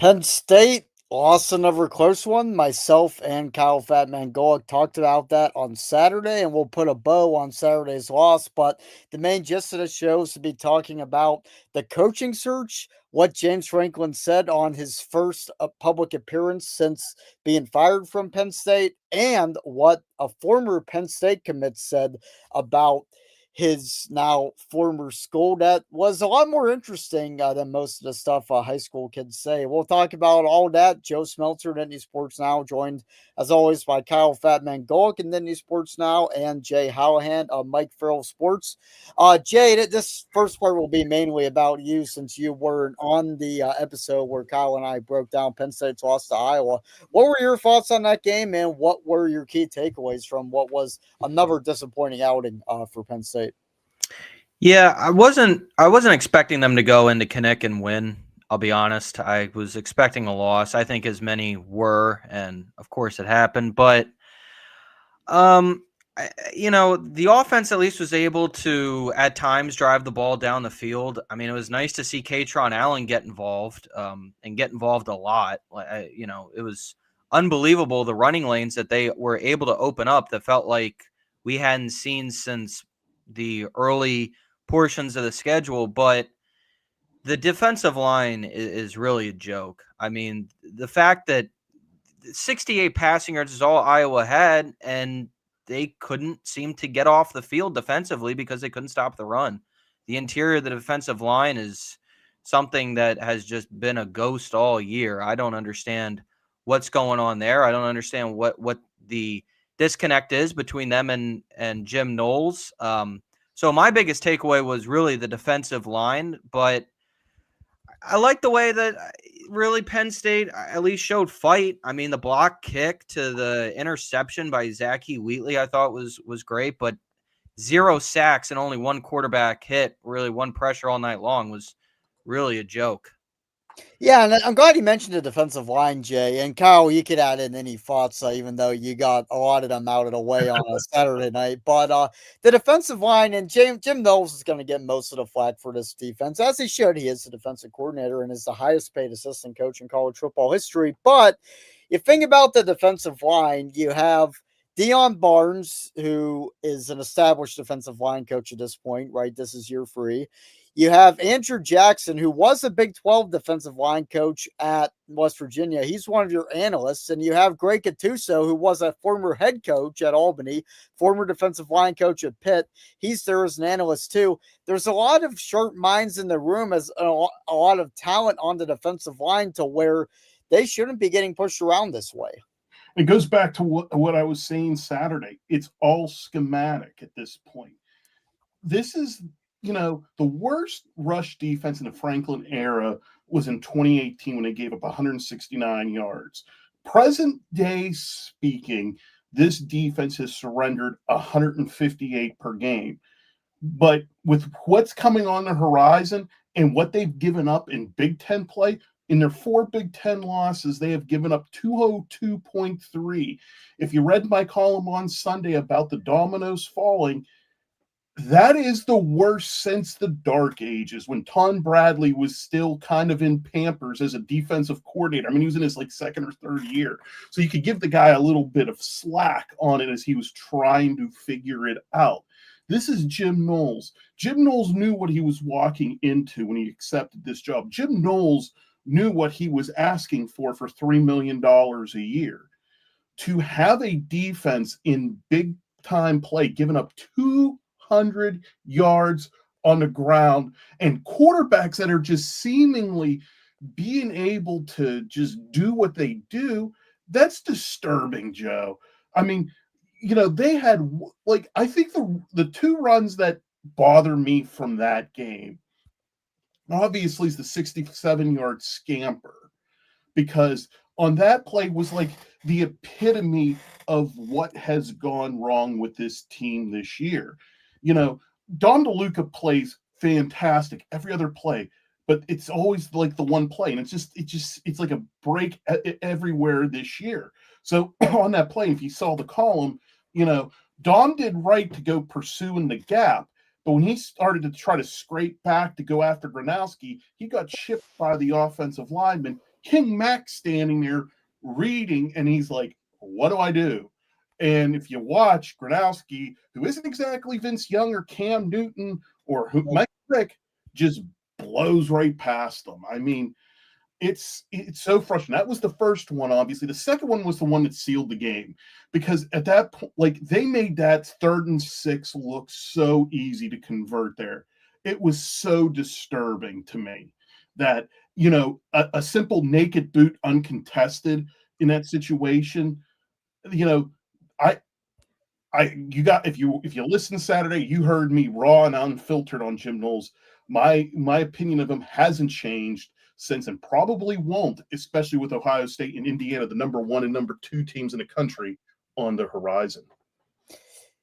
Penn State lost another close one. Myself and Kyle Fatman Golik talked about that on Saturday, and we'll put a bow on Saturday's loss. But the main gist of the show is to be talking about the coaching search, what James Franklin said on his first public appearance since being fired from Penn State, and what a former Penn State commit said about his now former school. That was a lot more interesting than most of the stuff high school kids say. We'll talk about all that. Joe Smeltzer, Nittany Sports Now, joined as always by Kyle Fatman Golik and Nittany Sports Now, and Jay Holahan of Mike Farrell Sports. Jay, this first part will be mainly about you since you weren't on the episode where Kyle and I broke down Penn State's loss to Iowa. What were your thoughts on that game, and what were your key takeaways from what was another disappointing outing for Penn State? Yeah, I wasn't expecting them to go into Kinnick and win. I'll be honest. I was expecting a loss. I think as many were, and of course it happened. But the offense at least was able to at times drive the ball down the field. I mean, it was nice to see Katron Allen get involved, and get involved a lot. It was unbelievable the running lanes that they were able to open up that felt like we hadn't seen since the early portions of the schedule. But the defensive line is really a joke. I mean, the fact that 68 passing yards is all Iowa had, and they couldn't seem to get off the field defensively because they couldn't stop the run. The interior of the defensive line is something that has just been a ghost all year. I don't understand what's going on there. I don't understand what the disconnect is between them and Jim Knowles. So my biggest takeaway was really the defensive line, but I like the way that really Penn State at least showed fight. I mean, the block kick to the interception by Zachy Wheatley I thought was great, but 0 sacks and only one quarterback hit, really one pressure all night long, was really a joke. Yeah, and I'm glad you mentioned the defensive line, Jay. And Kyle, you could add in any thoughts, even though you got a lot of them out of the way on a Saturday night. But the defensive line, and Jim Knowles is going to get most of the flack for this defense, as he should. He is the defensive coordinator and is the highest paid assistant coach in college football history. But you think about the defensive line, you have Dion Barnes, who is an established defensive line coach at this point, right? This is year 3. You have Andrew Jackson, who was a Big 12 defensive line coach at West Virginia. He's one of your analysts. And you have Greg Gattuso, who was a former head coach at Albany, former defensive line coach at Pitt. He's there as an analyst, too. There's a lot of sharp minds in the room, as a lot of talent on the defensive line to where they shouldn't be getting pushed around this way. It goes back to what I was saying Saturday. It's all schematic at this point. This is the worst rush defense in the Franklin era was in 2018 when they gave up 169 yards. Present day speaking, this defense has surrendered 158 per game. But with what's coming on the horizon and what they've given up in Big Ten play, in their 4 Big Ten losses, they have given up 202.3. If you read my column on Sunday about the dominoes falling, that is the worst since the dark ages when Tom Bradley was still kind of in Pampers as a defensive coordinator. I mean, he was in his second or third year. So you could give the guy a little bit of slack on it as he was trying to figure it out. This is Jim Knowles. Jim Knowles knew what he was walking into when he accepted this job. Jim Knowles knew what he was asking for $3 million a year. To have a defense in big-time play giving up 200 yards on the ground and quarterbacks that are just seemingly being able to just do what they do, that's disturbing, Joe. I mean, they had, I think the 2 runs that bother me from that game, obviously, is the 67-yard scamper, because on that play was the epitome of what has gone wrong with this team this year. Don DeLuca plays fantastic every other play, but it's always the one play, and it's like a break everywhere this year. So on that play, if you saw the column, Don did right to go pursuing the gap, but when he started to try to scrape back to go after Gronowski, he got chipped by the offensive lineman. King Mac standing there reading, and he's like, what do I do? And if you watch Gronowski, who isn't exactly Vince Young or Cam Newton or Mike Vick, just blows right past them. I mean, it's so frustrating. That was the first one, obviously. The second one was the one that sealed the game, because at that point, like, they made that 3rd and 6 look so easy to convert there. It was so disturbing to me that, a simple naked boot uncontested in that situation, I if you listen Saturday, you heard me raw and unfiltered on Jim Knowles. My opinion of him hasn't changed since, and probably won't, especially with Ohio State and Indiana, the number 1 and number 2 teams in the country, on the horizon.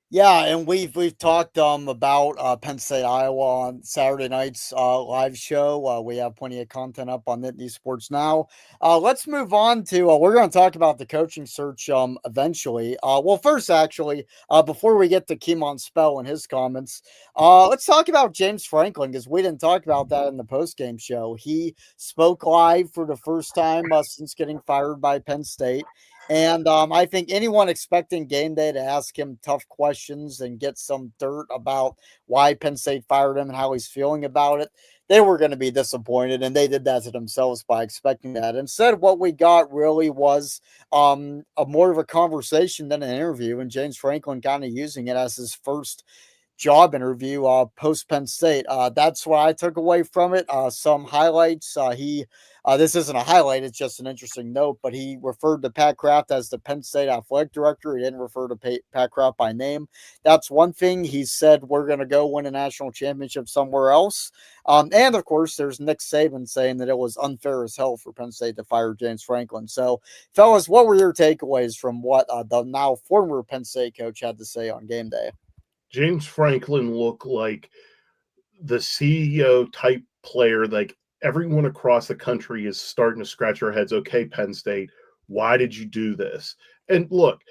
Yeah, and we've talked about Penn State, Iowa on Saturday night's live show. We have plenty of content up on Nittany Sports Now. Let's move on to we're going to talk about the coaching search eventually. Well, first, actually, before we get to Kemon Spell and his comments, let's talk about James Franklin, because we didn't talk about that in the post-game show. He spoke live for the first time since getting fired by Penn State. And I think anyone expecting game day to ask him tough questions and get some dirt about why Penn State fired him and how he's feeling about it, they were going to be disappointed, and they did that to themselves by expecting that. Instead, what we got really was a more of a conversation than an interview, and James Franklin kind of using it as his first job interview post Penn State. That's what I took away from it. Some highlights. This isn't a highlight, it's just an interesting note, but he referred to Pat Kraft as the Penn State athletic director. He didn't refer to Pat Kraft by name. That's one thing. He said, we're going to go win a national championship somewhere else. And of course, there's Nick Saban saying that it was unfair as hell for Penn State to fire James Franklin. So, fellas, what were your takeaways from what the now former Penn State coach had to say on game day? James Franklin looked like the CEO type player. Like, everyone across the country is starting to scratch their heads. Okay, Penn State, why did you do this? And look,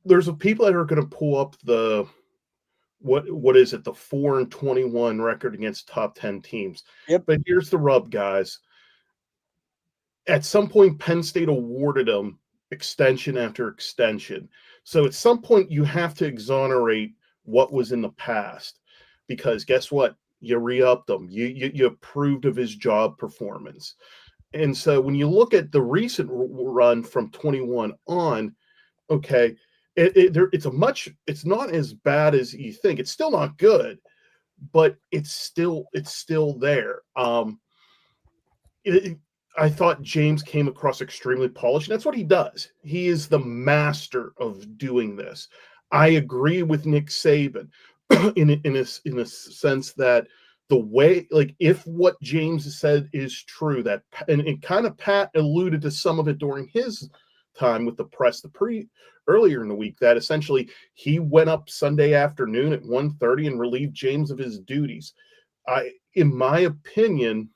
there's people that are going to pull up the what is it, the 4-21 record against top 10 teams. Yep. But here's the rub, guys. At some point, Penn State awarded them extension after extension. So at some point, you have to exonerate what was in the past, because guess what? You re-upped him. You approved of his job performance. And so when you look at the recent run from 21 on, okay, it's not as bad as you think. It's still not good, but it's still there. I thought James came across extremely polished, and that's what he does. He is the master of doing this. I agree with Nick Saban in a sense that the way, like, if what James said is true, that, and it kind of Pat alluded to some of it during his time with the press earlier in the week, that essentially he went up Sunday afternoon at 1:30 and relieved James of his duties. In my opinion,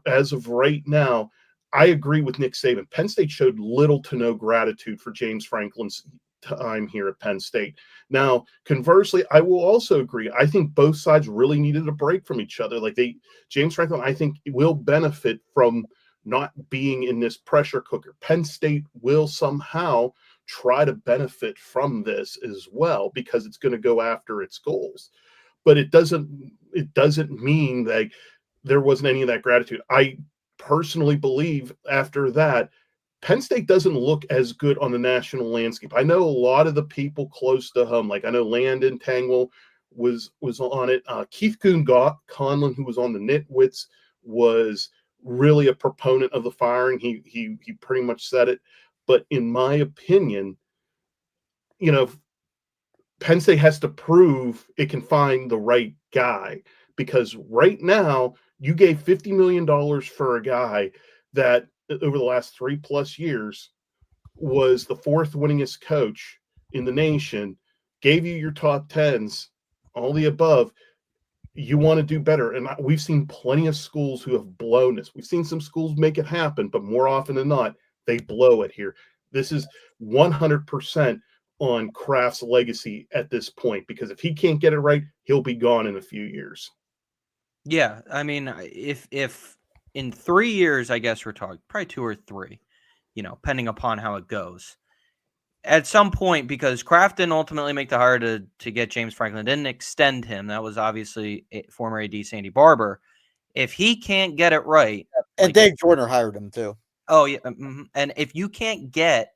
as of right now, I agree with Nick Saban. Penn State showed little to no gratitude for James Franklin's time here at Penn State. Now, conversely, I will also agree. I think both sides really needed a break from each other. James Franklin, I think, will benefit from not being in this pressure cooker. Penn State will somehow try to benefit from this as well, because it's going to go after its goals. But it doesn't mean that there wasn't any of that gratitude. I personally believe after that, Penn State doesn't look as good on the national landscape. I know a lot of the people close to home, like I know Landon Tangwell was on it. Keith Conlon, who was on the Nitwits, was really a proponent of the firing. He pretty much said it. But in my opinion, Penn State has to prove it can find the right guy, because right now you gave $50 million for a guy that over the last 3+ years was the 4th winningest coach in the nation, gave you your top 10s, all the above. You want to do better. And we've seen plenty of schools who have blown this. We've seen some schools make it happen, but more often than not, they blow it here. This is 100% on Kraft's legacy at this point, because if he can't get it right, he'll be gone in a few years. Yeah, I mean, if in 3 years, I guess we're talking probably 2 or 3, depending upon how it goes. At some point, because Kraft didn't ultimately make the hire to get James Franklin, didn't extend him. That was obviously former AD Sandy Barber. If he can't get it right, and Dave Joyner hired him too. Oh yeah, and if you can't get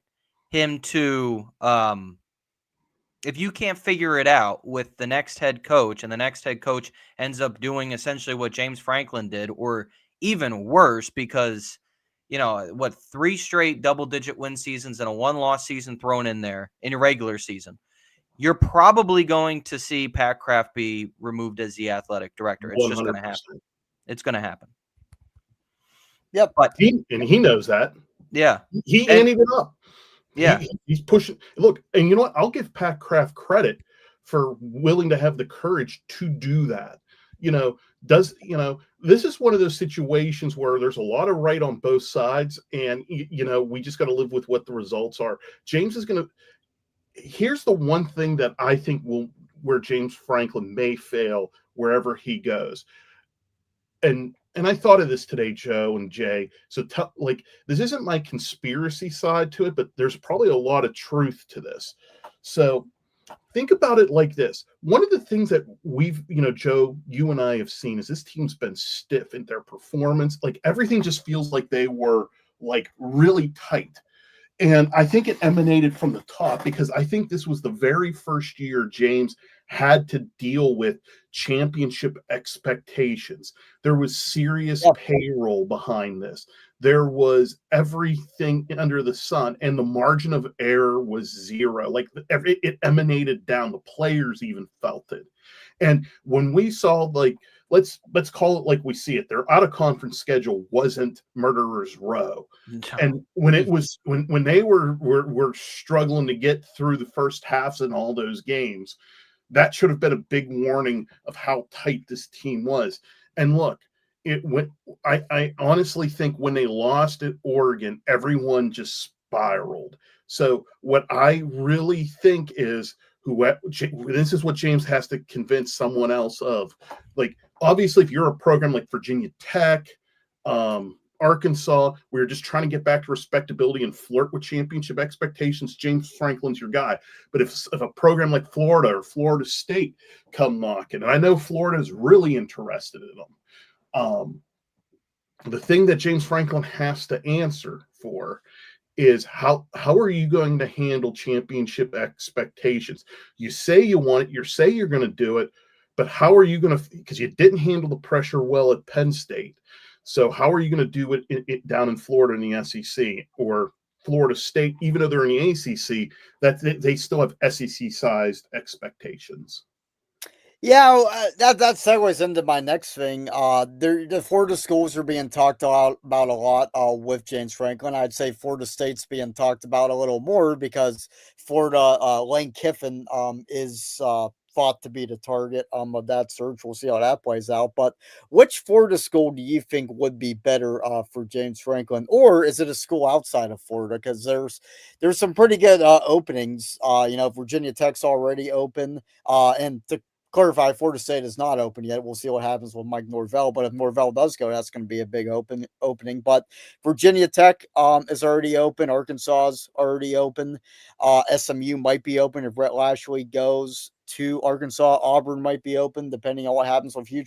him to, if you can't figure it out with the next head coach, and the next head coach ends up doing essentially what James Franklin did, or even worse, because 3 straight double-digit win seasons and a 1-loss season thrown in there in your regular season, you're probably going to see Pat Kraft be removed as the athletic director. It's 100%. Just going to happen. It's going to happen. Yep, but he knows that. Yeah, he anteed it up. Yeah, he's pushing. Look, and you know what? I'll give Pat Kraft credit for willing to have the courage to do that. This is one of those situations where there's a lot of right on both sides, and we just got to live with what the results are. James is going to. Here's the one thing that I think where James Franklin may fail wherever he goes, and I thought of this today, Joe and Jay. So, this isn't my conspiracy side to it, but there's probably a lot of truth to this. So, think about it like this. One of the things that we've, Joe, you and I have seen is this team's been stiff in their performance. Like, everything just feels like they were, really tight. And I think it emanated from the top, because I think this was the very first year James had to deal with championship expectations. There was serious payroll behind this. There was everything under the sun, and the margin of error was zero. It emanated down. The players even felt it. And when we saw, let's call it like we see it, their out of conference schedule wasn't murderer's row. No. And when it was when they were struggling to get through the first halves in all those games, that should have been a big warning of how tight this team was. And look, I honestly think when they lost at Oregon, everyone just spiraled. So what I really think is, this is what James has to convince someone else of. Obviously, if you're a program like Virginia Tech, Arkansas, we're just trying to get back to respectability and flirt with championship expectations, James Franklin's your guy. But if a program like Florida or Florida State come knocking, and I know Florida is really interested in them, the thing that James Franklin has to answer for is how are you going to handle championship expectations? You say you want it, you say you're going to do it, but how are you going to, because you didn't handle the pressure well at Penn State. So how are you going to do it down in Florida in the SEC, or Florida State, even though they're in the ACC, that they still have SEC-sized expectations? Yeah, that segues into my next thing. The Florida schools are being talked about a lot with James Franklin. I'd say Florida State's being talked about a little more, because Florida, Lane Kiffin is thought to be the target of that search. We'll see how that plays out. But which Florida school do you think would be better for James Franklin, or is it a school outside of Florida? Because there's some pretty good openings. Virginia Tech's already open, and to clarify, Florida State is not open yet. We'll see what happens with Mike Norvell. But if Norvell does go, that's going to be a big opening. But Virginia Tech is already open. Arkansas is already open. SMU might be open if Brett Lashley goes to Arkansas. Auburn might be open, depending on what happens with Hugh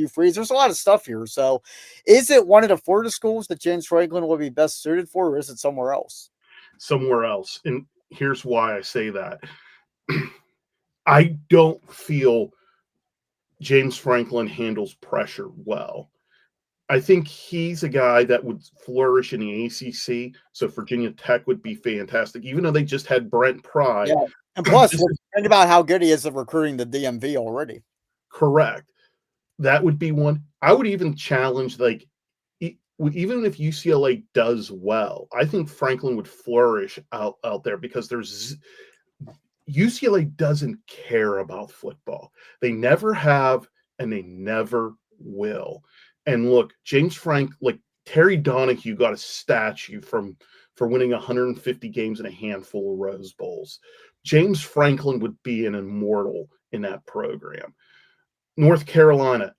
Freeze. There's a lot of stuff here. So is it one of the Florida schools that James Franklin will be best suited for, or is it somewhere else? Somewhere else. And here's why I say that. I don't feel James Franklin handles pressure well. I think he's a guy that would flourish in the ACC. So Virginia Tech would be fantastic, even though they just had Brent Pry. Yeah. And plus, think about how good he is at recruiting the DMV already. Correct. That would be one. I would even challenge, even if UCLA does well, I think Franklin would flourish out there, because UCLA doesn't care about football. They never have, and they never will. And look, James Frank, Terry Donahue got a statue for winning 150 games and a handful of Rose Bowls. James Franklin would be an immortal in that program. North Carolina,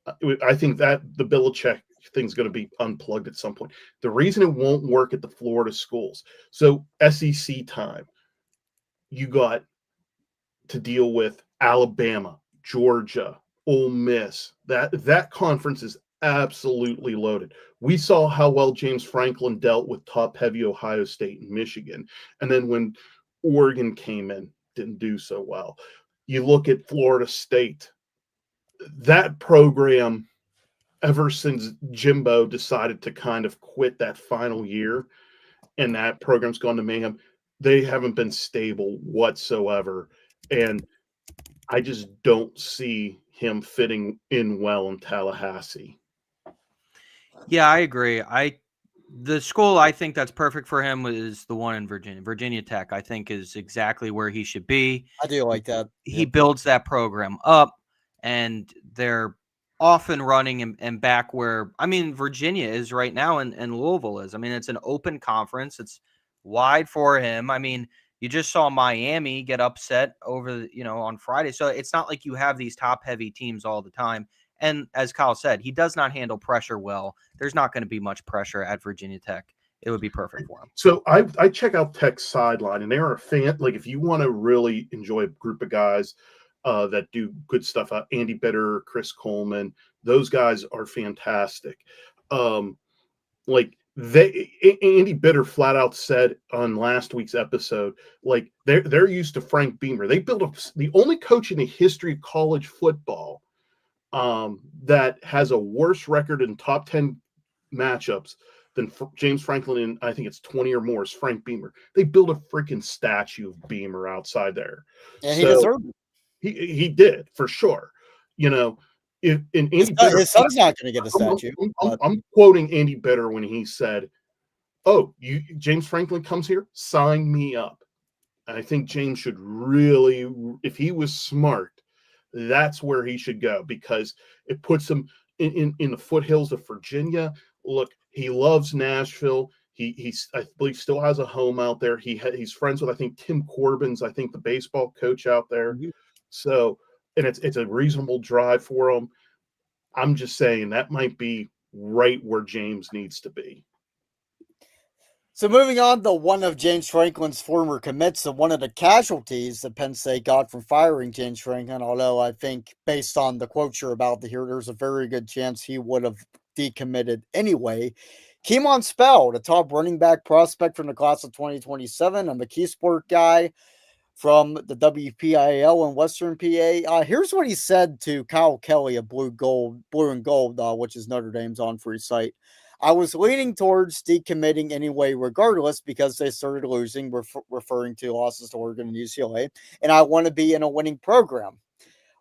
I think that the Belichick thing's going to be unplugged at some point. The reason it won't work at the Florida schools, so SEC time, you got to deal with Alabama, Georgia, Ole Miss. That conference is absolutely loaded. We saw how well James Franklin dealt with top-heavy Ohio State and Michigan. And then when Oregon came in, didn't do so well. You look at Florida State. That program, ever since Jimbo decided to kind of quit that final year, and that program's gone to mayhem, they haven't been stable whatsoever. And I just don't see him fitting in well in Tallahassee. Yeah, I agree. The school I think that's perfect for him is the one in Virginia. Virginia Tech, I think, is exactly where he should be. I do like that. He builds that program up, and they're off and running and back where, I mean, Virginia is right now and Louisville is. I mean, it's an open conference. It's wide for him. I mean, you just saw Miami get upset over, on Friday. So it's not like you have these top heavy teams all the time. And as Kyle said, he does not handle pressure well. There's not going to be much pressure at Virginia Tech. It would be perfect for him. So I check out Tech's sideline, and they are a fan. Like, if you want to really enjoy a group of guys that do good stuff, Andy Bitter, Chris Coleman, those guys are fantastic. Andy Bitter flat out said on last week's episode, like, they're used to Frank Beamer. They built the only coach in the history of college football that has a worse record in top 10 matchups than James Franklin in, I think it's 20 or more, is Frank Beamer. They built a freaking statue of Beamer outside there. And he deserved it. He did, for sure. If in Andy Bitter, his son's not going to get a statue. I'm quoting Andy Bitter when he said, "Oh, James Franklin comes here, sign me up." And I think James should really, if he was smart, that's where he should go, because it puts him in the foothills of Virginia. Look, he loves Nashville. I believe still has a home out there. He's friends with, I think, Tim Corbin's, I think, the baseball coach out there. Mm-hmm. So, and it's a reasonable drive for him. I'm just saying that might be right where James needs to be. So moving on to one of James Franklin's former commits and one of the casualties that Penn State got from firing James Franklin, although I think based on the quote you're about to hear, there's a very good chance he would have decommitted anyway. Kemon Spell, the top running back prospect from the class of 2027, a McKeesport guy from the WPIAL in Western PA. Here's what he said to Kyle Kelly of Blue and Gold, which is Notre Dame's on-free site. I was leaning towards decommitting anyway, regardless, because they started losing, referring to losses to Oregon and UCLA, and I want to be in a winning program.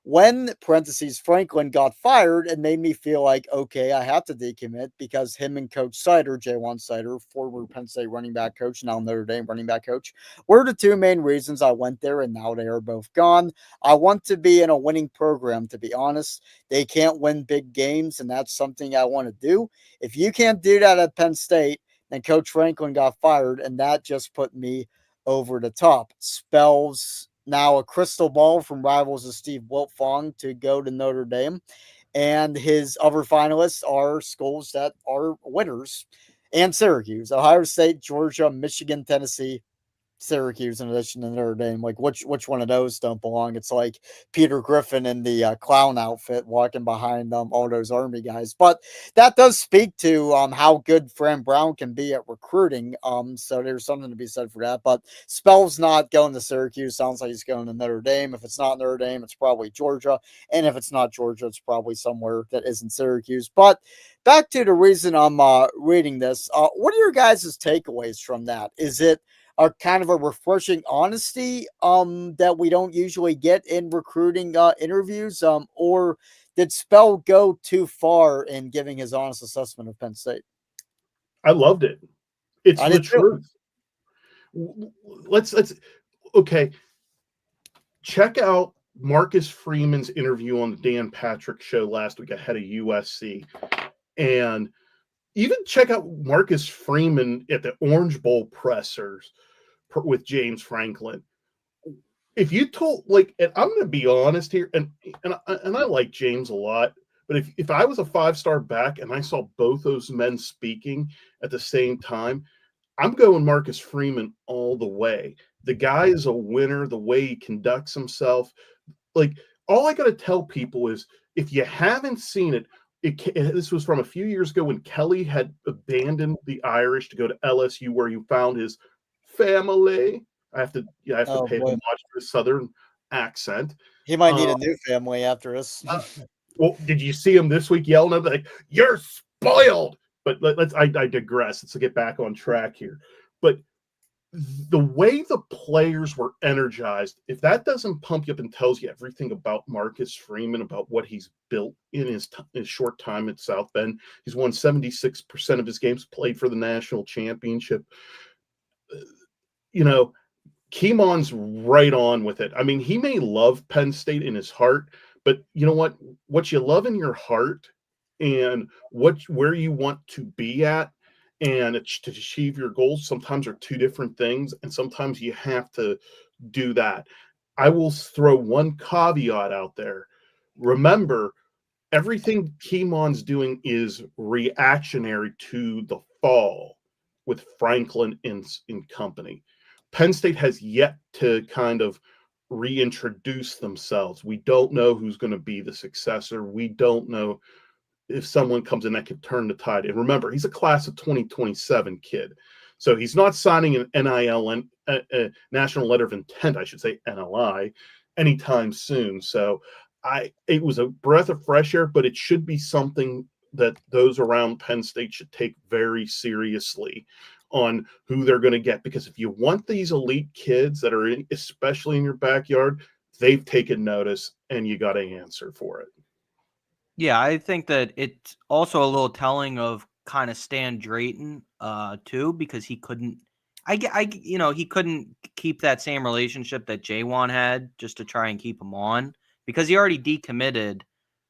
When, parentheses, Franklin got fired, it made me feel like, okay, I have to decommit, because him and Coach Sider, J1 Sider, former Penn State running back coach, now Notre Dame running back coach, were the two main reasons I went there, and now they are both gone. I want to be in a winning program, to be honest. They can't win big games, and that's something I want to do. If you can't do that at Penn State, then Coach Franklin got fired, and that just put me over the top. Spells now a crystal ball from rivals of Steve Wiltfong to go to Notre Dame. And his other finalists are schools that are winners, and Syracuse, Ohio State, Georgia, Michigan, Tennessee, Syracuse, in addition to Notre Dame. Like, which one of those don't belong? It's like Peter Griffin in the clown outfit walking behind all those Army guys. But that does speak to how good Fran Brown can be at recruiting. So there's something to be said for that. But Spell's not going to Syracuse. Sounds like he's going to Notre Dame. If it's not Notre Dame, it's probably Georgia. And if it's not Georgia, it's probably somewhere that isn't Syracuse. But back to the reason I'm reading this. What are your guys' takeaways from that? Is it are kind of a refreshing honesty that we don't usually get in recruiting interviews, or did Spell go too far in giving his honest assessment of Penn State? I loved it. It's the truth. Let's okay. Check out Marcus Freeman's interview on the Dan Patrick Show last week ahead of USC, and even check out Marcus Freeman at the Orange Bowl pressers with James Franklin. If you told, like, and I'm going to be honest here, and I like James a lot, But if I was a 5-star back and I saw both those men speaking at the same time, I'm going Marcus Freeman all the way. The guy is a winner, the way he conducts himself. Like, all I got to tell people is, if you haven't seen it, this was from a few years ago when Kelly had abandoned the Irish to go to LSU, where he found his family. I have to Oh pay boy, homage to his Southern accent. he might need Uh, a new family after this. well, did you see him this week yelling at like, "You're spoiled"? But I digress. Let's get back on track here. But the way the players were energized, if that doesn't pump you up and tells you everything about Marcus Freeman, about what he's built in his short time at South Bend, he's won 76% of his games, played for the national championship. You know, Kemon's right on with it. I mean, he may love Penn State in his heart, but you know what? What you love in your heart and where you want to be at and to achieve your goals sometimes are two different things, and sometimes you have to do that. I will throw one caveat out there. Remember, everything Kemon's doing is reactionary to the fall with Franklin in company. Penn State has yet to kind of reintroduce themselves. We don't know who's going to be the successor. We don't know if someone comes in that could turn the tide. And remember, he's a class of 2027 kid. So he's not signing an NIL and National Letter of Intent, I should say NLI, anytime soon. So it was a breath of fresh air, but it should be something that those around Penn State should take very seriously on who they're going to get. Because if you want these elite kids that are especially in your backyard, they've taken notice and you got to answer for it. Yeah, I think that it's also a little telling of kind of Stan Drayton, too, because he couldn't. He couldn't keep that same relationship that Jaywan had just to try and keep him on because he already decommitted.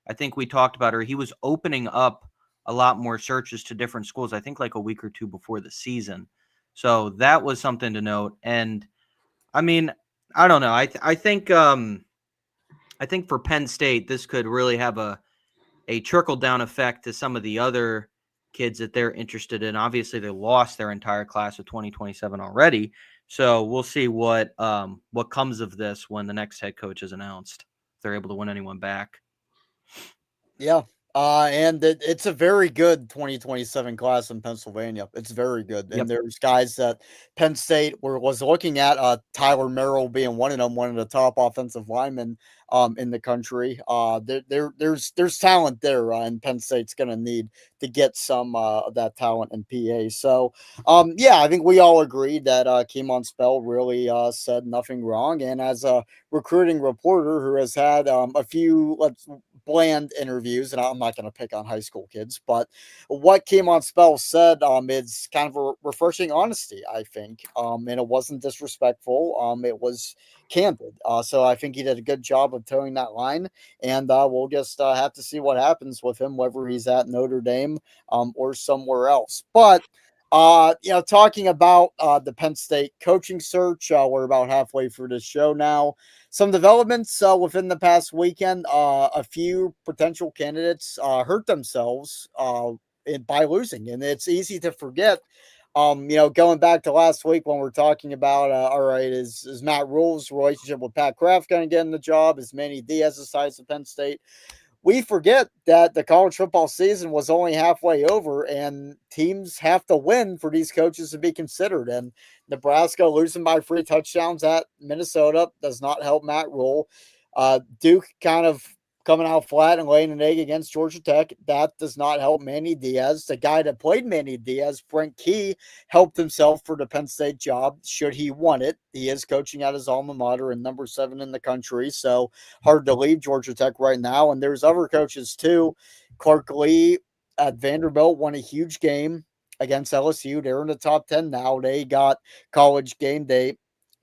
I think we talked about her. He was opening up a lot more searches to different schools. I think like a week or two before the season, so that was something to note. And I mean, I don't know. I think for Penn State, this could really have a trickle down effect to some of the other kids that they're interested in. Obviously, they lost their entire class of 2027 already. So we'll see what comes of this when the next head coach is announced. If they're able to win anyone back. Yeah. And it's a very good 2027 class in Pennsylvania. It's very good. And Yep. there's guys that Penn State was looking at, Tyler Merrill being one of them, one of the top offensive linemen in the country. There's talent there, and Penn State's gonna need to get some of that talent in PA. So yeah, I think we all agreed that Kemon Spell really said nothing wrong. And as a recruiting reporter who has had a few bland interviews, and I'm not going to pick on high school kids, but what Kemon Spell said is kind of a refreshing honesty, I think, and it wasn't disrespectful. It was candid. So I think he did a good job of towing that line, and we'll just have to see what happens with him, whether he's at Notre Dame or somewhere else. But talking about the Penn State coaching search, we're about halfway through this show now. Some developments within the past weekend. A few potential candidates hurt themselves by losing, and it's easy to forget. Going back to last week when we're talking about, all right, is Matt Rule's relationship with Pat Kraft going to get in the job? Is Manny Diaz's ties to Penn State? We forget that the college football season was only halfway over, and teams have to win for these coaches to be considered. And Nebraska losing by 3 touchdowns at Minnesota does not help Matt Rule. Duke kind of coming out flat and laying an egg against Georgia Tech. That does not help Manny Diaz. The guy that played Manny Diaz, Brent Key, helped himself for the Penn State job should he want it. He is coaching at his alma mater and number 7 in the country, so hard to leave Georgia Tech right now. And there's other coaches too. Clark Lee at Vanderbilt won a huge game against LSU. They're in the top 10 now. They got College Game Day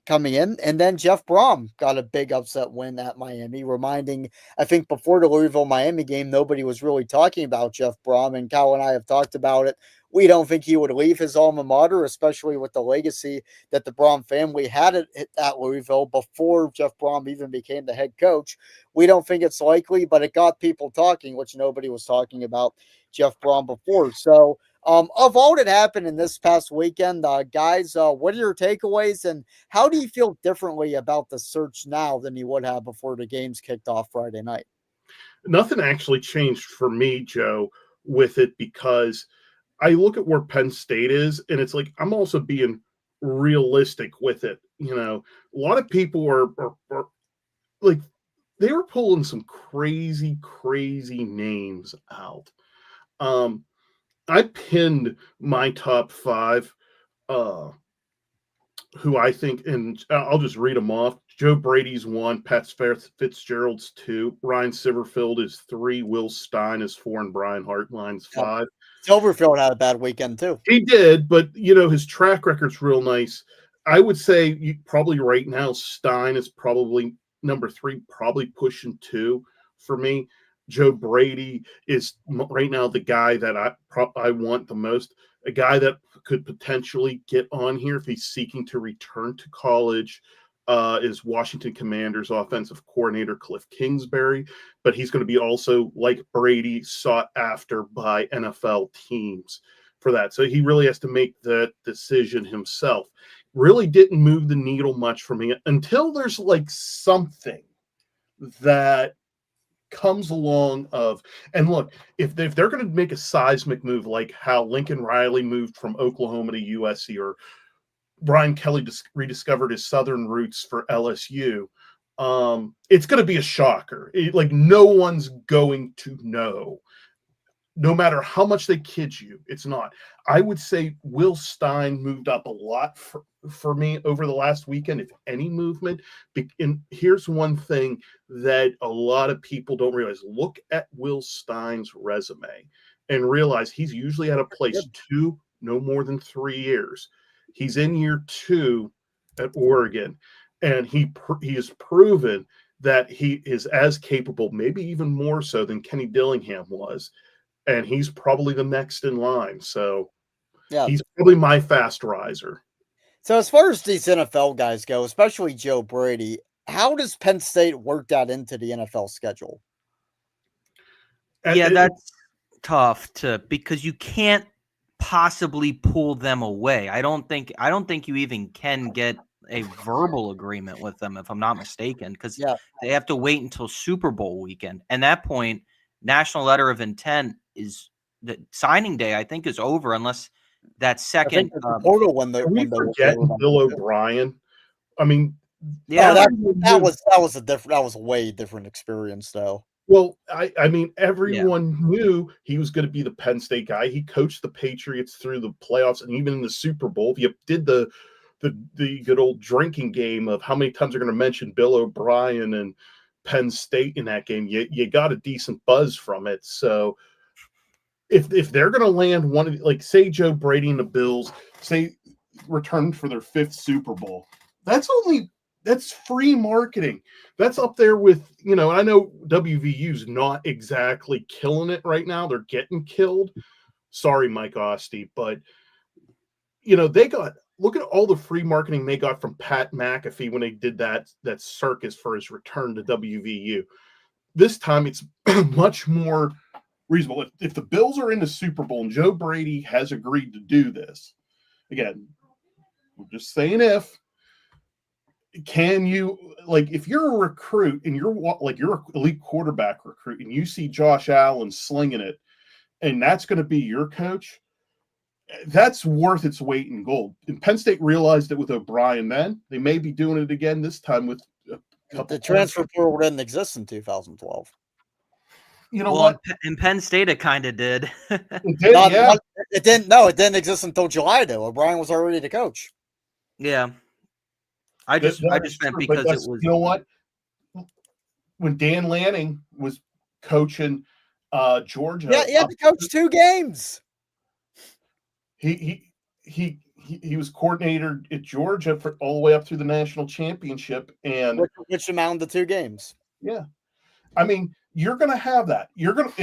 coming in. And then Jeff Brom got a big upset win at Miami, reminding, I think before the Louisville-Miami game, nobody was really talking about Jeff Brom, and Cal and I have talked about it. We don't think he would leave his alma mater, especially with the legacy that the Brom family had at Louisville before Jeff Brom even became the head coach. We don't think it's likely, but it got people talking, which nobody was talking about Jeff Brom before. So, of all that happened in this past weekend, guys, what are your takeaways, and how do you feel differently about the search now than you would have before the games kicked off Friday night? Nothing actually changed for me, Joe, with it, because I look at where Penn State is, and it's like I'm also being realistic with it. A lot of people are like, they were pulling some crazy, crazy names out. I pinned my top 5, who I think, and I'll just read them off. Joe Brady's 1, Pat Fitzgerald's 2, Ryan Silverfield is 3, Will Stein is 4, and Brian Hartline's 5. Silverfield had a bad weekend too. He did, but his track record's real nice. I would say probably right now Stein is probably number 3, probably pushing 2 for me. Joe Brady is right now the guy that I want the most, a guy that could potentially get on here if he's seeking to return to college. Is Washington Commanders offensive coordinator Cliff Kingsbury, but he's going to be also, like Brady, sought after by NFL teams for that. So he really has to make that decision himself. Really didn't move the needle much for me until there's like something that comes along and look, if they're going to make a seismic move like how Lincoln Riley moved from Oklahoma to USC, or Brian Kelly rediscovered his Southern roots for LSU, it's going to be a shocker. No one's going to know. No matter how much they kid you, it's not. I would say Will Stein moved up a lot for me over the last weekend, if any movement. And here's one thing that a lot of people don't realize. Look at Will Stein's resume and realize he's usually at a place 2, no more than 3 years. He's in year 2 at Oregon, and he has proven that he is as capable, maybe even more so than Kenny Dillingham was. And he's probably the next in line. So he's probably my fast riser. So as far as these NFL guys go, especially Joe Brady, how does Penn State work that into the NFL schedule? Yeah, that's tough because you can't possibly pull them away. I don't think you even can get a verbal agreement with them, if I'm not mistaken, because they have to wait until Super Bowl weekend. And at that point, national letter of intent is the signing day, I think, is over unless that second portal when can we forget Bill O'Brien? I mean, that was a way different experience though. Well, I mean, everyone knew he was going to be the Penn State guy. He coached the Patriots through the playoffs and even in the Super Bowl. If you did the good old drinking game of how many times they're going to mention Bill O'Brien and Penn State in that game, you got a decent buzz from it. So if they're going to land one of, like, say Joe Brady and the Bills, say, returned for their 5th Super Bowl, that's free marketing. That's up there with, and I know WVU's not exactly killing it right now. They're getting killed. Sorry, Mike Ostie, but look at all the free marketing they got from Pat McAfee when they did that circus for his return to WVU. This time it's much more reasonable. If the Bills are in the Super Bowl and Joe Brady has agreed to do this, again, we're just saying can you, if you're a recruit and you're an elite quarterback recruit and you see Josh Allen slinging it and that's going to be your coach, that's worth its weight in gold. And Penn State realized it with O'Brien then. They may be doing it again this time with the transfer portal didn't exist in 2012. You know what? In Penn State, it kind of did. It did, it didn't. No, it didn't exist until July, though. O'Brien was already the coach. Yeah. I just meant because it was. You know what? When Dan Lanning was coaching Georgia, he had to coach 2 games. He he was coordinator at Georgia for all the way up through the national championship, and which amounted to 2 games. Yeah, I mean, you're going to have that. You're going to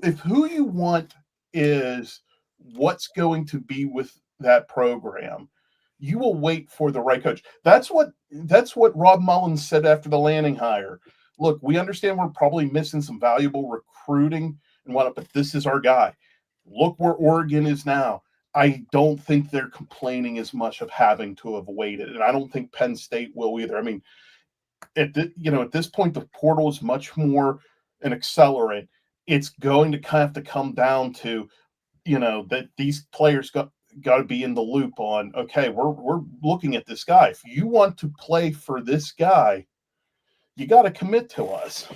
if who you want is what's going to be with that program, you will wait for the right coach. That's what Rob Mullins said after the Lanning hire. Look, we understand we're probably missing some valuable recruiting and whatnot, but this is our guy. Look where Oregon is now. I don't think they're complaining as much of having to have waited, and I don't think Penn State will either. I mean, at this point, the portal is much more an accelerant. It's going to kind of have to come down to, that these players got to be in the loop on, okay, we're looking at this guy. If you want to play for this guy, you got to commit to us.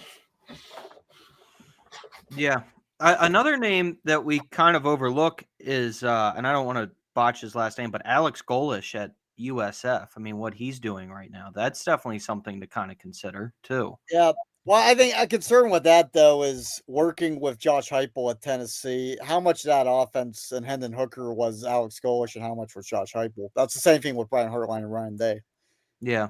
Yeah. Another name that we kind of overlook is, and I don't want to botch his last name, but Alex Golik at USF. I mean, what he's doing right now, that's definitely something to kind of consider too. Yeah. Well, I think a concern with that, though, is working with Josh Heupel at Tennessee. How much of that offense and Hendon Hooker was Alex Golik, and how much was Josh Heupel? That's the same thing with Brian Hartline and Ryan Day. Yeah.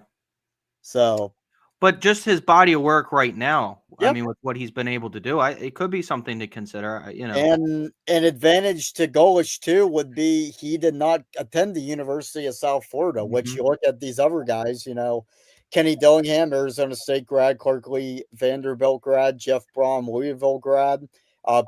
So, but just his body of work right now, yep. I mean, with what he's been able to do, it could be something to consider. And an advantage to Golich too would be he did not attend the University of South Florida, which you look at these other guys, Kenny Dillingham, Arizona State grad, Clark Lee, Vanderbilt grad, Jeff Brom, Louisville grad,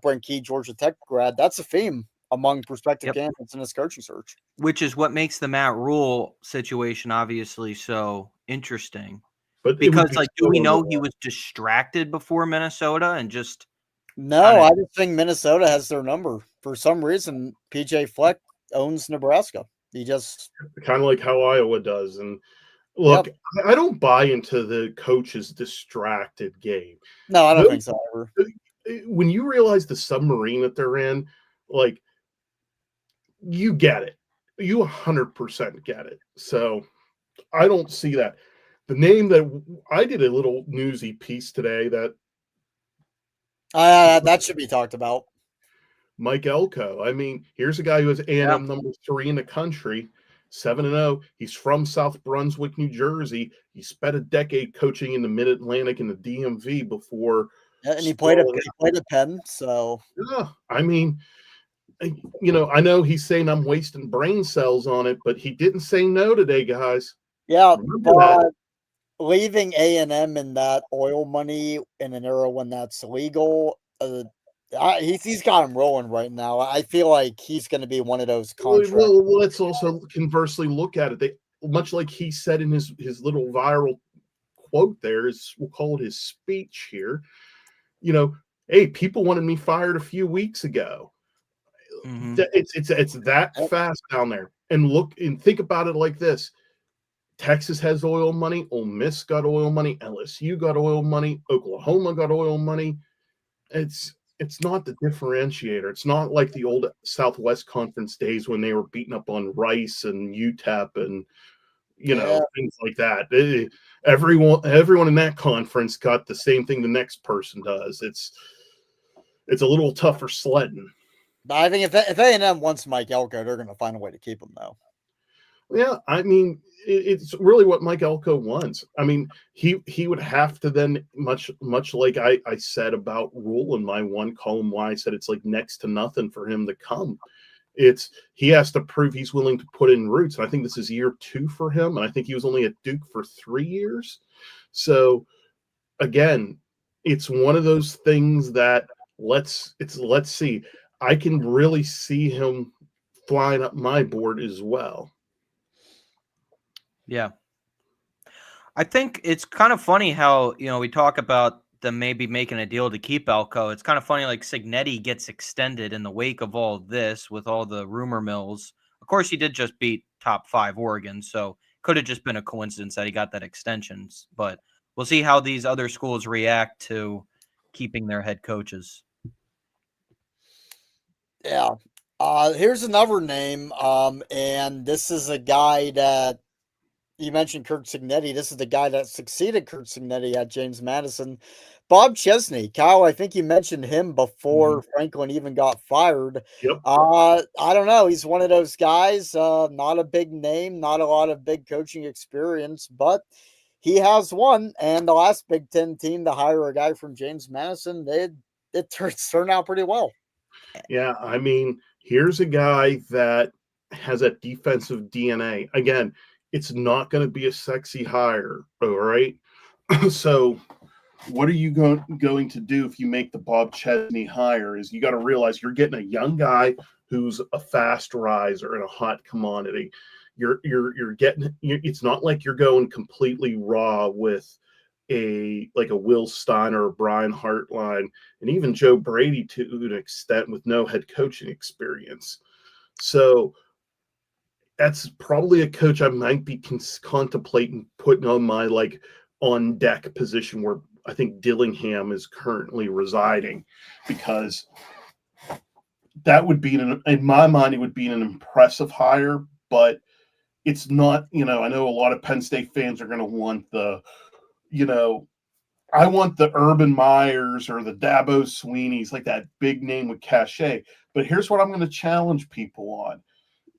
Brent Key, Georgia Tech grad. That's a theme among prospective candidates in this coaching search. Which is what makes the Matt Rule situation obviously so interesting. But because, do we know he was distracted before Minnesota and just? No, I just think Minnesota has their number. For some reason, PJ Fleck owns Nebraska. He just kind of like how Iowa does. And look, I don't buy into the coach's distracted game. No, I don't think so ever. When you realize the submarine that they're in, like, you get it. You 100% get it. So I don't see that. The name that I did a little newsy piece today that that should be talked about. Mike Elko. I mean, here's a guy who has A&M number 3 in the country, 7-0. He's from South Brunswick, New Jersey. He spent a decade coaching in the Mid-Atlantic and the DMV before. And he played at Penn. So yeah, I mean, I know he's saying I'm wasting brain cells on it, but he didn't say no today, guys. Yeah, but leaving A&M in that oil money in an era when that's legal, he's got him rolling right now. I feel like he's going to be one of those contracts. Well, let's also conversely look at it. Much like he said in his little viral quote there, we'll call it his speech here. Hey, people wanted me fired a few weeks ago. Mm-hmm. It's that fast down there. And look and think about it like this. Texas has oil money. Ole Miss got oil money. LSU got oil money. Oklahoma got oil money. It's not the differentiator. It's not like the old Southwest Conference days when they were beating up on Rice and UTEP and things like that. Everyone in that conference got the same thing the next person does. It's a little tougher sledding. I think if A&M wants Mike Elko, they're going to find a way to keep him, though. Yeah, I mean, it's really what Mike Elko wants. I mean, he would have to then, much like I said about Rule in my one column, why I said it's like next to nothing for him to come. He has to prove he's willing to put in roots. And I think this is year 2 for him. And I think he was only at Duke for 3 years. So again, it's one of those things that let's see. I can really see him flying up my board as well. Yeah. I think it's kind of funny how, we talk about them maybe making a deal to keep Elko. It's kind of funny, like Cignetti gets extended in the wake of all this with all the rumor mills. Of course, he did just beat top 5 Oregon, so could have just been a coincidence that he got that extension. But we'll see how these other schools react to keeping their head coaches. Yeah. Here's another name, and this is a guy that you mentioned Kurt Signetti. This is the guy that succeeded Kurt Signetti at James Madison. Bob Chesney. Kyle, I think you mentioned him before Franklin even got fired. Yep. I don't know. He's one of those guys, not a big name, not a lot of big coaching experience, but he has one. And the last Big Ten team to hire a guy from James Madison, it turned out pretty well. Yeah, I mean, here's a guy that has a defensive DNA. Again, it's not going to be a sexy hire, all right? So, what are you going to do if you make the Bob Chesney hire? Is you got to realize you're getting a young guy who's a fast riser and a hot commodity. You're getting. It's not like you're going completely raw with a Will Stein or a Brian Hartline, and even Joe Brady to an extent with no head coaching experience. So that's probably a coach I might be contemplating putting on my on deck position where I think Dillingham is currently residing, because that would be in my mind, it would be an impressive hire, but it's not, I know a lot of Penn State fans are going to want I want the Urban Meyers or the Dabo Sweeneys, like that big name with cachet. But here's what I'm going to challenge people on.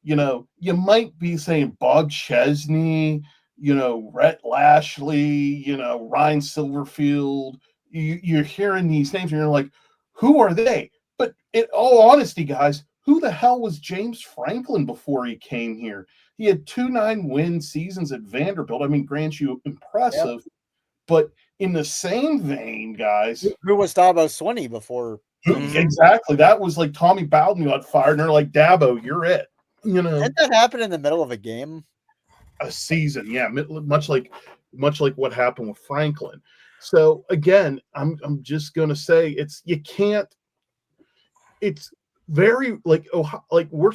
You might be saying Bob Chesney, Rhett Lashley, Ryan Silverfield. You're hearing these names and you're like, who are they? But in all honesty, guys, who the hell was James Franklin before he came here? He had 2 9-win seasons at Vanderbilt. I mean, grant you, impressive. Yep. But in the same vein, guys, who was Dabo Swinney before? Exactly. That was like Tommy Bowden got fired, and they're like, Dabo, you're it. Didn't that happen in the middle of a game? A season, yeah, much like what happened with Franklin. So again, I'm just gonna say it's very we're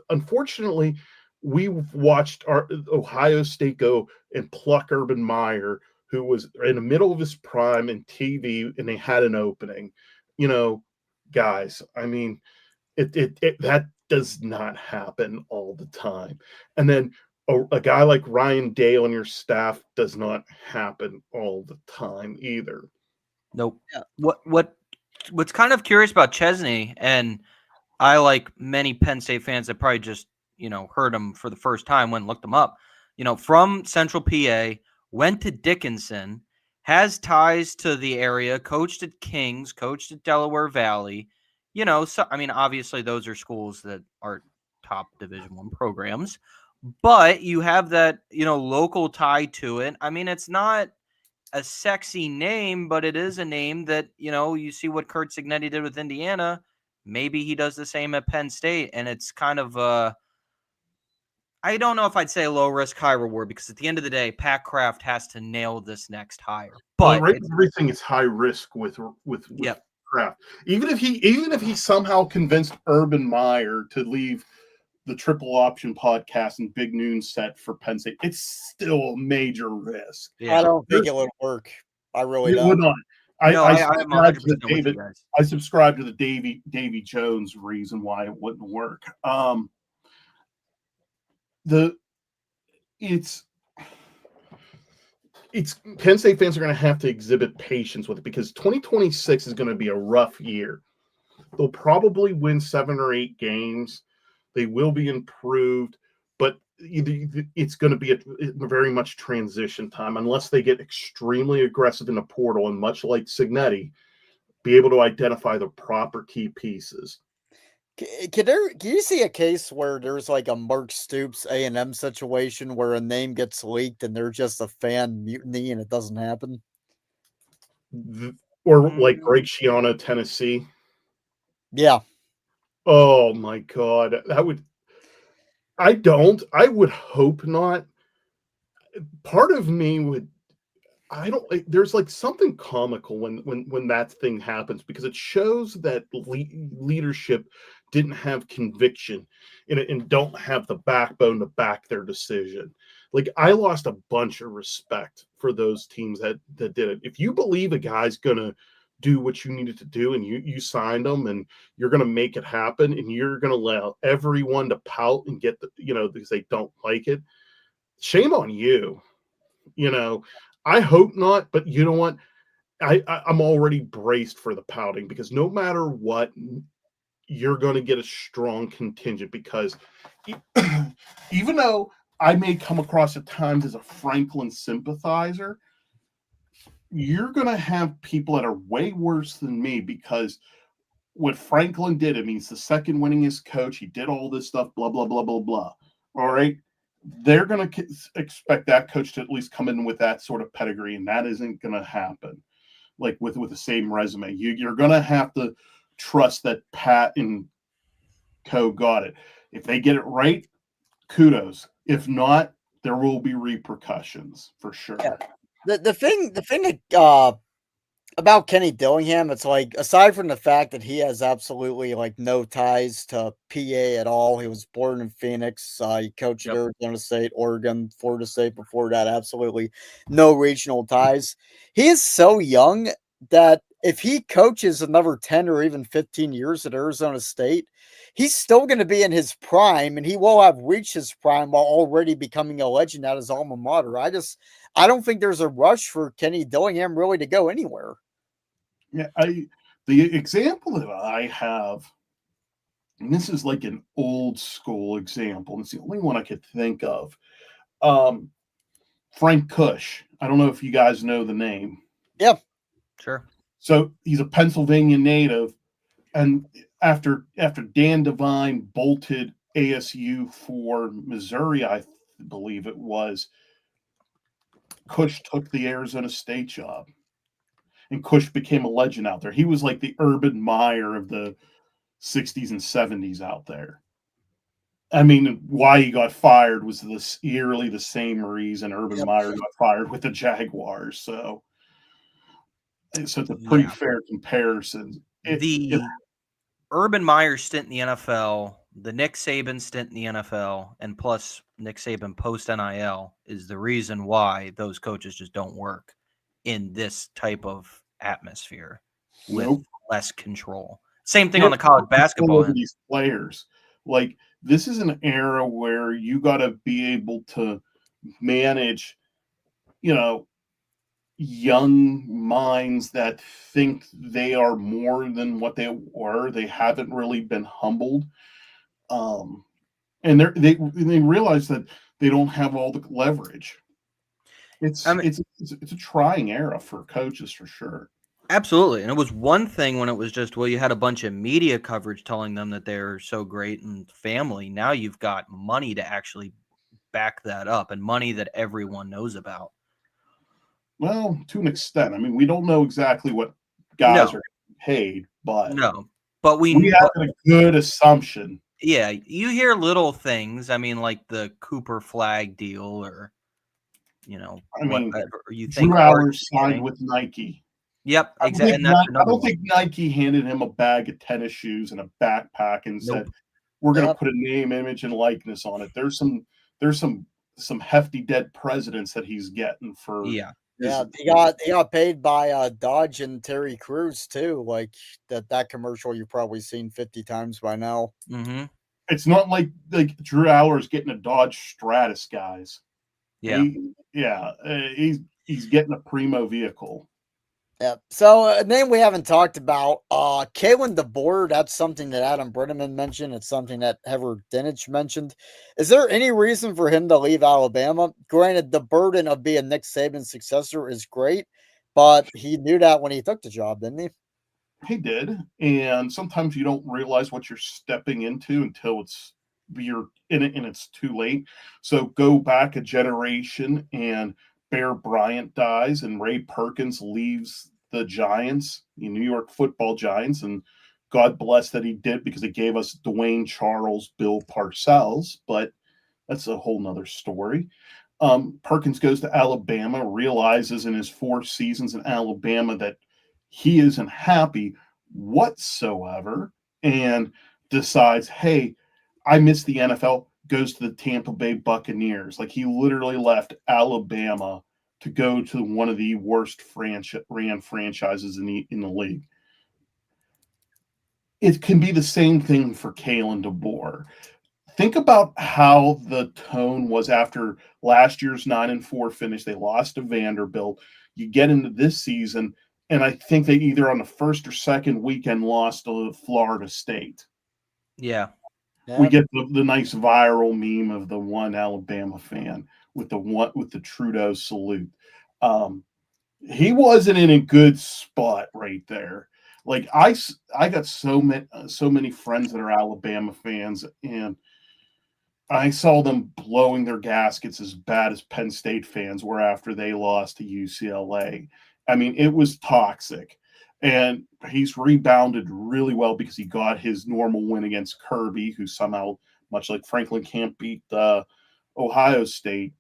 unfortunately we've watched our Ohio State go and pluck Urban Meyer, who was in the middle of his prime in TV, and they had an opening. Guys, I mean, it that does not happen all the time. And then a guy like Ryan Day on your staff does not happen all the time either. Nope. Yeah. What's kind of curious about Chesney, and I, like many Penn State fans that probably just, heard him for the first time, went and looked him up, from Central PA, went to Dickinson, has ties to the area, coached at Kings, coached at Delaware Valley, so, I mean, obviously those are schools that are top Division I programs, but you have that, local tie to it. I mean, it's not a sexy name, but it is a name that, you see what Kurt Signetti did with Indiana. Maybe he does the same at Penn State, and it's kind of I don't know if I'd say low risk, high reward, because at the end of the day, Pat Kraft has to nail this next hire. But everything is high risk with yep. Kraft. Even if he somehow convinced Urban Meyer to leave the Triple Option podcast and Big Noon set for Penn State, it's still a major risk. Yeah. I don't think it would work. I really don't. It would not. I subscribe to the Davy Jones reason why it wouldn't work. It's Penn State fans are going to have to exhibit patience with it, because 2026 is going to be a rough year. They'll probably win 7 or 8 games. They will be improved, but it's going to be a very much transition time unless they get extremely aggressive in the portal and, much like Signetti, be able to identify the proper key pieces. Can you see a case where there's like a Mark Stoops A&M situation where a name gets leaked and they're just a fan mutiny and it doesn't happen? Or like Greg Schiano, Tennessee? Yeah. Oh my God. I would hope not. Part of me there's like something comical when that thing happens, because it shows that leadership didn't have conviction in it and don't have the backbone to back their decision. Like, I lost a bunch of respect for those teams that did it. If you believe a guy's going to do what you needed to do and you signed them and you're going to make it happen and you're going to allow everyone to pout and get because they don't like it, shame on you. You know, I hope not, but you know what? I'm already braced for the pouting because no matter what, you're going to get a strong contingent because even though I may come across at times as a Franklin sympathizer, you're going to have people that are way worse than me because what Franklin did, I mean, he's the second winningest coach. He did all this stuff, blah, blah, blah, blah, blah. All right. They're going to expect that coach to at least come in with that sort of pedigree, and that isn't going to happen. Like with the same resume, you're going to have to trust that Pat and co got it. If they get it right, kudos. If not, there will be repercussions for sure. Yeah. The thing that about Kenny Dillingham, it's like aside from the fact that he has absolutely like no ties to PA at all. He was born in Phoenix. He coached at Arizona State, Oregon, Florida State before that. Absolutely no regional ties. He is so young that if he coaches another 10 or even 15 years at Arizona State, he's still going to be in his prime and he will have reached his prime while already becoming a legend at his alma mater. I don't think there's a rush for Kenny Dillingham really to go anywhere. Yeah, the example that I have, and this is like an old school example, and it's the only one I could think of. Frank Kush. I don't know if you guys know the name. Yeah, sure. So he's a Pennsylvania native, and after Dan Devine bolted ASU for Missouri, I believe it was, Kush took the Arizona State job. And Kush became a legend out there. He was like the Urban Meyer of the 60s and 70s out there. I mean, why he got fired was eerily the same reason Urban Meyer got fired with the Jaguars. So it's a pretty fair comparison. Urban Meyer stint in the NFL, the Nick Saban stint in the NFL, and plus Nick Saban post NIL is the reason why those coaches just don't work in this type of atmosphere with less control. Same thing on the college basketball end. These players, like this is an era where you got to be able to manage, young minds that think they are more than what they were. They haven't really been humbled, and they realize that they don't have all the leverage. It's a trying era for coaches for sure. Absolutely. And it was one thing when it was just, well, you had a bunch of media coverage telling them that they're so great and family. Now you've got money to actually back that up and money that everyone knows about. Well, to an extent. I mean, we don't know exactly what guys are paid, but we have a good assumption. Yeah, you hear little things. I mean, like the Cooper Flag deal or, whatever you think. Drew Allers signed with Nike. Yep, exactly. I don't think Nike handed him a bag of tennis shoes and a backpack and said, "We're going to put a name, image, and likeness on it." There's some hefty dead presidents that he's getting for. Yeah, he got paid by Dodge and Terry Crews too. Like that commercial you've probably seen 50 times by now. Mm-hmm. It's not like Drew Allers getting a Dodge Stratus, guys. Yeah, he's getting a primo vehicle. Yeah. So a name we haven't talked about, Kalen DeBoer. That's something that Adam Brenneman mentioned. It's something that Heather Dinich mentioned. Is there any reason for him to leave Alabama? Granted, the burden of being Nick Saban's successor is great, but he knew that when he took the job, didn't he? He did. And sometimes you don't realize what you're stepping into until you're in it and it's too late. So go back a generation and Bear Bryant dies and Ray Perkins leaves the Giants, the New York Football Giants, and God bless that he did because it gave us Dwayne Charles, Bill Parcells, but that's a whole nother story. Perkins goes to Alabama, realizes in his 4 seasons in Alabama that he isn't happy whatsoever, and decides, hey, I miss the NFL, goes to the Tampa Bay Buccaneers. Like he literally left Alabama to go to one of the worst ran franchises in the league. It can be the same thing for Kalen DeBoer. think about how the tone was after last year's 9-4 finish. They lost to Vanderbilt. You get into this season, and I think they either on the first or second weekend lost to Florida State. Yeah. We get the nice viral meme of the one Alabama fan with the Trudeau salute. He wasn't in a good spot right there. Like I got so many friends that are Alabama fans, and I saw them blowing their gaskets as bad as Penn State fans were after they lost to UCLA. I mean, it was toxic. And he's rebounded really well because he got his normal win against Kirby, who somehow, much like Franklin can't beat Ohio State,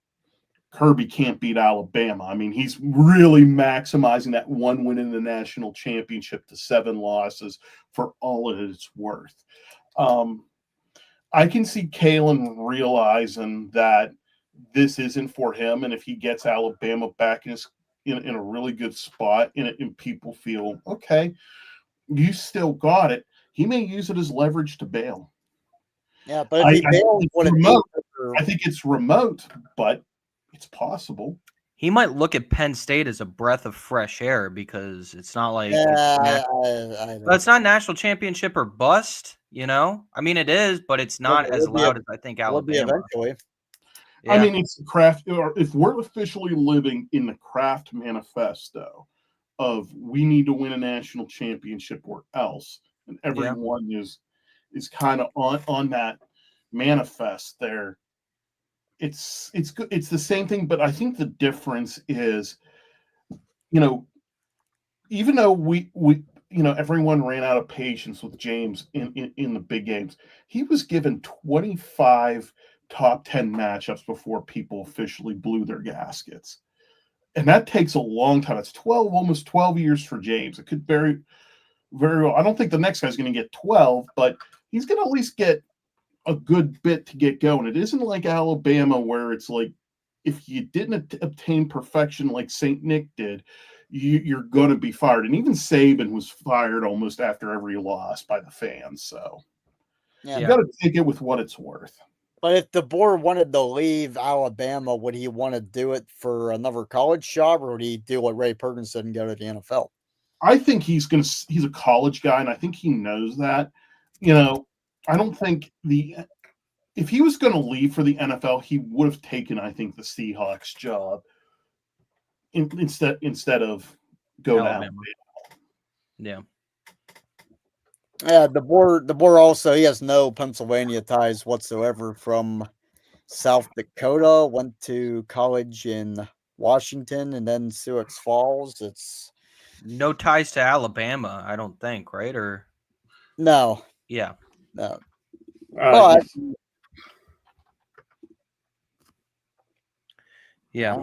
Kirby can't beat Alabama. I mean, he's really maximizing that one win in the national championship to 7 losses for all it's worth. I can see Kalen realizing that this isn't for him, and if he gets Alabama back in a really good spot, and people feel okay, you still got it, he may use it as leverage to bail. Yeah, but if he bails, I think it's remote, but it's possible. He might look at Penn State as a breath of fresh air because it's not like it's not national championship or bust, you know? I mean, it is, but it's not as loud as I think Alabama. Eventually. Yeah. I mean, it's craft. Or if we're officially living in the Kraft manifesto of we need to win a national championship or else, and everyone is kind of on that manifest there. It's good. It's the same thing, but I think the difference is, even though we everyone ran out of patience with James in the big games, he was given 25 top 10 matchups before people officially blew their gaskets. And that takes a long time. It's almost 12 years for James. It could very, very well. I don't think the next guy's going to get 12, but he's going to at least get a good bit to get going. It isn't like Alabama where it's like, if you didn't obtain perfection like St. Nick did, you're going to be fired. And even Saban was fired almost after every loss by the fans. So you got to take it with what it's worth. But if DeBoer wanted to leave Alabama, would he want to do it for another college job, or would he do what Ray Perkins said and go to the NFL? I think he's a college guy, and I think he knows that. I don't think if he was going to leave for the NFL, he would have taken, I think, the Seahawks job instead of go to Alabama. Yeah. Yeah, DeBoer also, he has no Pennsylvania ties whatsoever. From South Dakota, went to college in Washington and then Sioux Falls. It's no ties to Alabama, I don't think, right? Or no. Yeah. No. But yeah.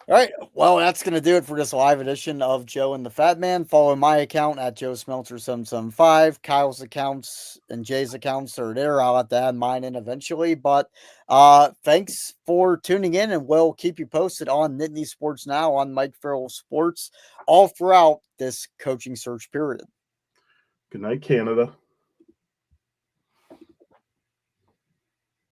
All right. Well, that's going to do it for this live edition of Joe and the Fat Man. Follow my account at Joe Smeltzer 775. Kyle's accounts and Jay's accounts are there. I'll have to add mine in eventually. But thanks for tuning in, and we'll keep you posted on Nittany Sports Now on Mike Farrell Sports all throughout this coaching search period. Good night, Canada.